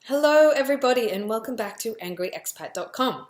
Hello everybody and welcome back to angryexpat.com.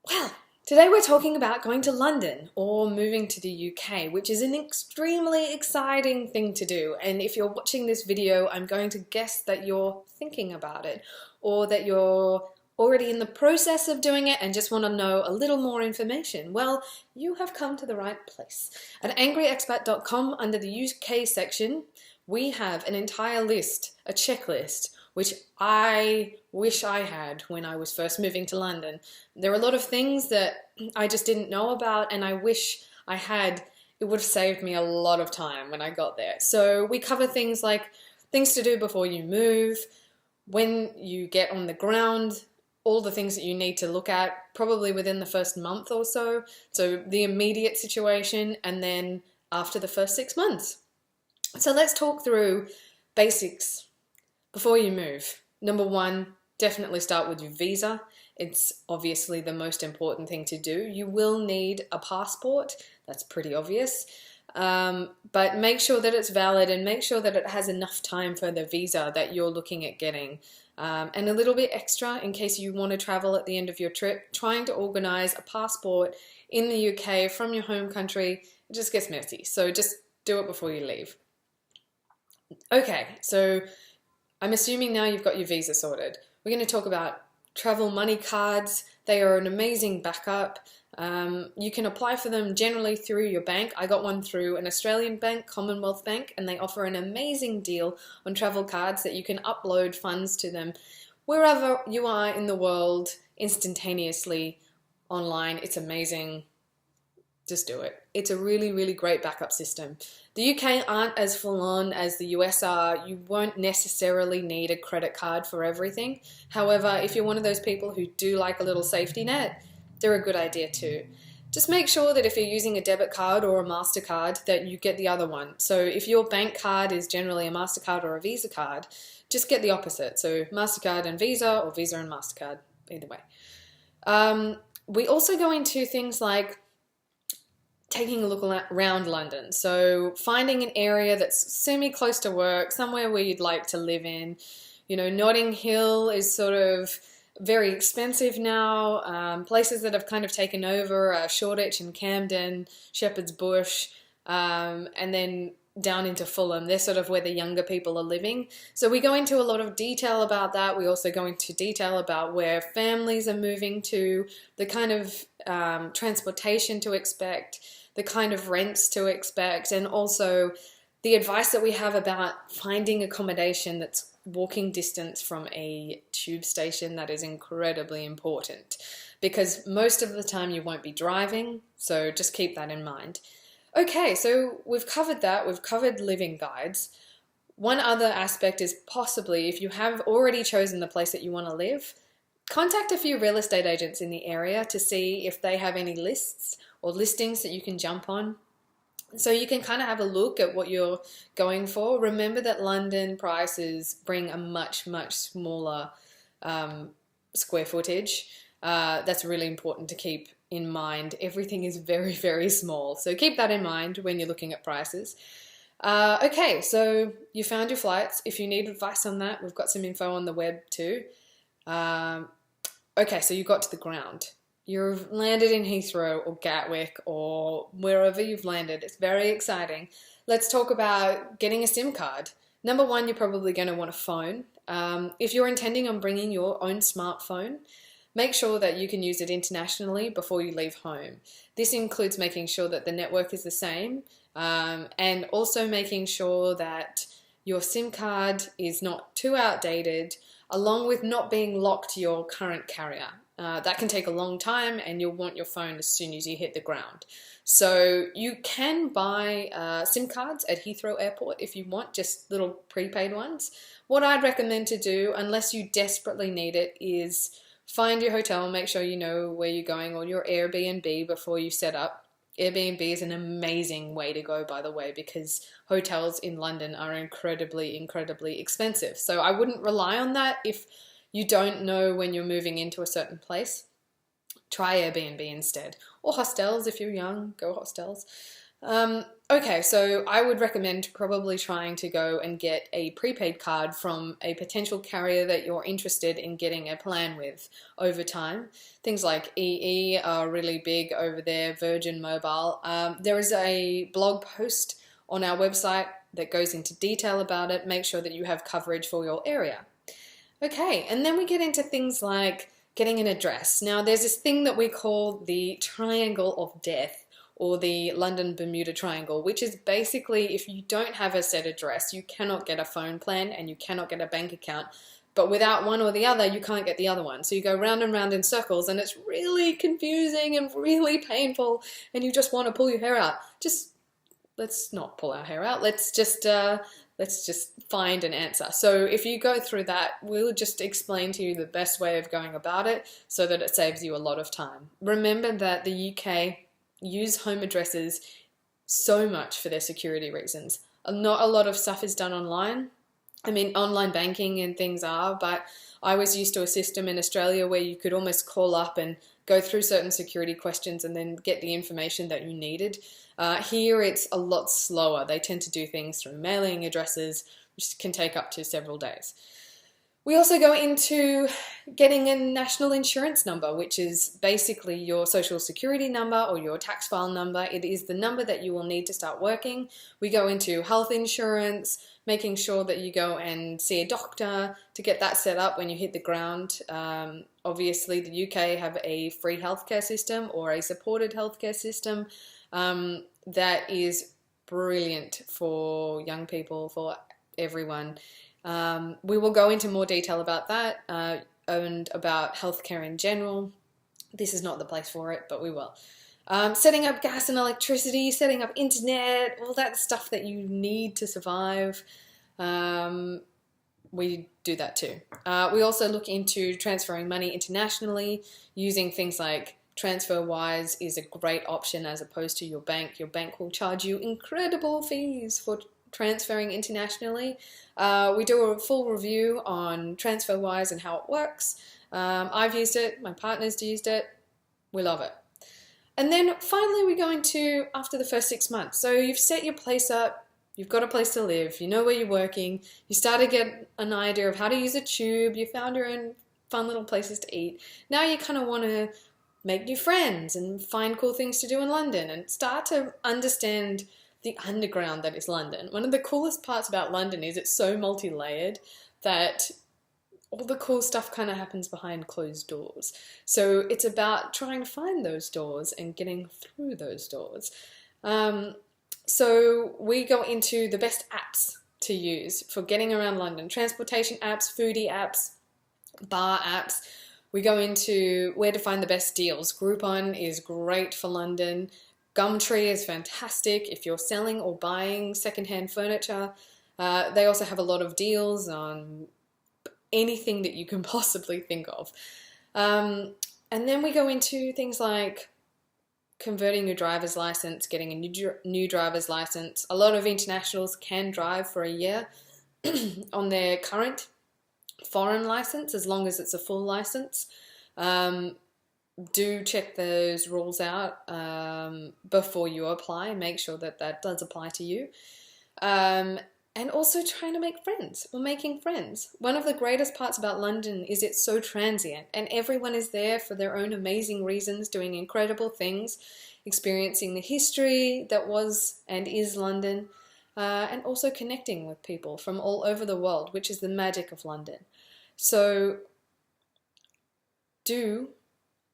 Well, today we're talking about going to London or moving to the UK, which is an extremely exciting thing to do. And if you're watching this video, I'm going to guess that you're thinking about it or that you're already in the process of doing it and just want to know a little more information. Well, you have come to the right place. At angryexpat.com, under the UK section, we have an entire list, a checklist, which I wish I had when I was first moving to London. There are a lot of things that I just didn't know about, and I wish I had. It would have saved me a lot of time when I got there. So we cover things like things to do before you move, when you get on the ground, all the things that you need to look at probably within the first month or so. So the immediate situation, and then after the first 6 months. So let's talk through basics before you move. Number one, definitely start with your visa. It's obviously the most important thing to do. You will need a passport. That's pretty obvious. But make sure that it's valid and make sure that it has enough time for the visa that you're looking at getting. And a little bit extra in case you want to travel at the end of your trip. Trying to organize a passport in the UK from your home country, it just gets messy. So just do it before you leave. Okay, so I'm assuming now you've got your visa sorted. We're going to talk about travel money cards. They are an amazing backup. You can apply for them generally through your bank. I got one through an Australian bank, Commonwealth Bank, and they offer an amazing deal on travel cards that you can upload funds to them wherever you are in the world instantaneously online. It's amazing. Just do it. It's a really, really great backup system. The UK aren't as full on as the US are. You won't necessarily need a credit card for everything. However, if you're one of those people who do like a little safety net, they're a good idea too. Just make sure that if you're using a debit card or a MasterCard that you get the other one. So if your bank card is generally a MasterCard or a Visa card, just get the opposite. So MasterCard and Visa or Visa and MasterCard, either way. We also go into things like taking a look around London. So finding an area that's semi-close to work, somewhere where you'd like to live in. You know, Notting Hill is sort of very expensive now. Places that have kind of taken over are Shoreditch and Camden, Shepherd's Bush, and then down into Fulham. They're sort of where the younger people are living. So we go into a lot of detail about that. We also go into detail about where families are moving to, the kind of transportation to expect, the kind of rents to expect, and also the advice that we have about finding accommodation that's walking distance from a tube station. That is incredibly important because most of the time you won't be driving, so just keep that in mind. Okay, so we've covered that. We've covered living guides. One other aspect is possibly, if you have already chosen the place that you want to live, contact a few real estate agents in the area to see if they have any lists or listings that you can jump on. So you can kind of have a look at what you're going for. Remember that London prices bring a much, much smaller square footage. That's really important to keep in mind. Everything is very, very small. So keep that in mind when you're looking at prices. Okay, so you found your flights. If you need advice on that, we've got some info on the web too. Okay, so you got to the ground. You've landed in Heathrow or Gatwick or wherever you've landed. It's very exciting. Let's talk about getting a SIM card. Number one, you're probably going to want a phone. If you're intending on bringing your own smartphone, make sure that you can use it internationally before you leave home. This includes making sure that the network is the same, and also making sure that your SIM card is not too outdated, along with not being locked to your current carrier. That can take a long time and you'll want your phone as soon as you hit the ground. So you can buy SIM cards at Heathrow Airport if you want, just little prepaid ones. What I'd recommend to do, unless you desperately need it, is find your hotel, make sure you know where you're going, or your Airbnb before you set up. Airbnb is an amazing way to go, by the way, because hotels in London are incredibly, incredibly expensive. So I wouldn't rely on that if you don't know when you're moving into a certain place. Try Airbnb instead. Or hostels if you're young, go hostels. Okay, so I would recommend probably trying to go and get a prepaid card from a potential carrier that you're interested in getting a plan with over time. Things like EE are really big over there, Virgin Mobile. There is a blog post on our website that goes into detail about it. Make sure that you have coverage for your area. Okay, and then we get into things like getting an address. Now, there's this thing that we call the Triangle of Death, or the London Bermuda Triangle, which is basically if you don't have a set address, you cannot get a phone plan and you cannot get a bank account. But without one or the other, you can't get the other one. So you go round and round in circles, and it's really confusing and really painful, and you just want to pull your hair out. Let's not pull our hair out. Let's just find an answer. So if you go through that, we'll just explain to you the best way of going about it so that it saves you a lot of time. Remember that the UK use home addresses so much for their security reasons. Not a lot of stuff is done online. I mean, online banking and things are, but I was used to a system in Australia where you could almost call up and go through certain security questions and then get the information that you needed. Here it's a lot slower. They tend to do things through mailing addresses, which can take up to several days. We also go into getting a national insurance number, which is basically your social security number or your tax file number. It is the number that you will need to start working. We go into health insurance, making sure that you go and see a doctor to get that set up when you hit the ground. Obviously, the UK have a free healthcare system or a supported healthcare system that is brilliant for young people, for everyone. We will go into more detail about that and about healthcare in general. This is not the place for it, but we will. Setting up gas and electricity, setting up internet, all that stuff that you need to survive. We do that too. We also look into transferring money internationally using things like TransferWise is a great option as opposed to your bank. Your bank will charge you incredible fees for transferring internationally. We do a full review on TransferWise and how it works. I've used it, my partner's used it, we love it. And then finally we go into after the first 6 months. So you've set your place up, you've got a place to live, you know where you're working, you start to get an idea of how to use a tube, you found your own fun little places to eat. Now you kind of want to make new friends and find cool things to do in London and start to understand the underground that is London. One of the coolest parts about London is it's so multi-layered that all the cool stuff kind of happens behind closed doors. So it's about trying to find those doors and getting through those doors. So we go into the best apps to use for getting around London. Transportation apps, foodie apps, bar apps. We go into where to find the best deals. Groupon is great for London. Gumtree is fantastic if you're selling or buying secondhand furniture. They also have a lot of deals on anything that you can possibly think of. And then we go into things like converting your driver's license, getting a new driver's license. A lot of internationals can drive for a year on their current foreign license as long as it's a full license. Do check those rules out before you apply. Make sure that that does apply to you. And also trying to make friends or making friends. One of the greatest parts about London is it's so transient and everyone is there for their own amazing reasons, doing incredible things, experiencing the history that was and is London, and also connecting with people from all over the world, which is the magic of London. So do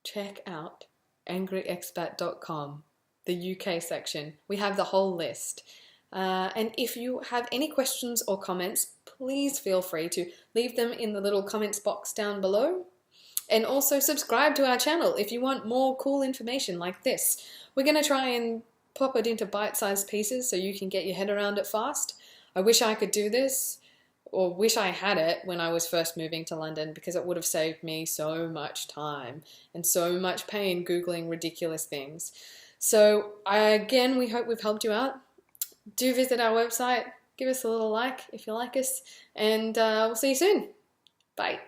check out angryexpat.com, the UK section. We have the whole list. And if you have any questions or comments, please feel free to leave them in the little comments box down below. And also subscribe to our channel if you want more cool information like this. We're going to try and pop it into bite-sized pieces so you can get your head around it fast. I wish I could do this, or wish I had it when I was first moving to London, because it would have saved me so much time and so much pain Googling ridiculous things. So again, we hope we've helped you out. Do visit our website, give us a little like if you like us, and we'll see you soon. Bye.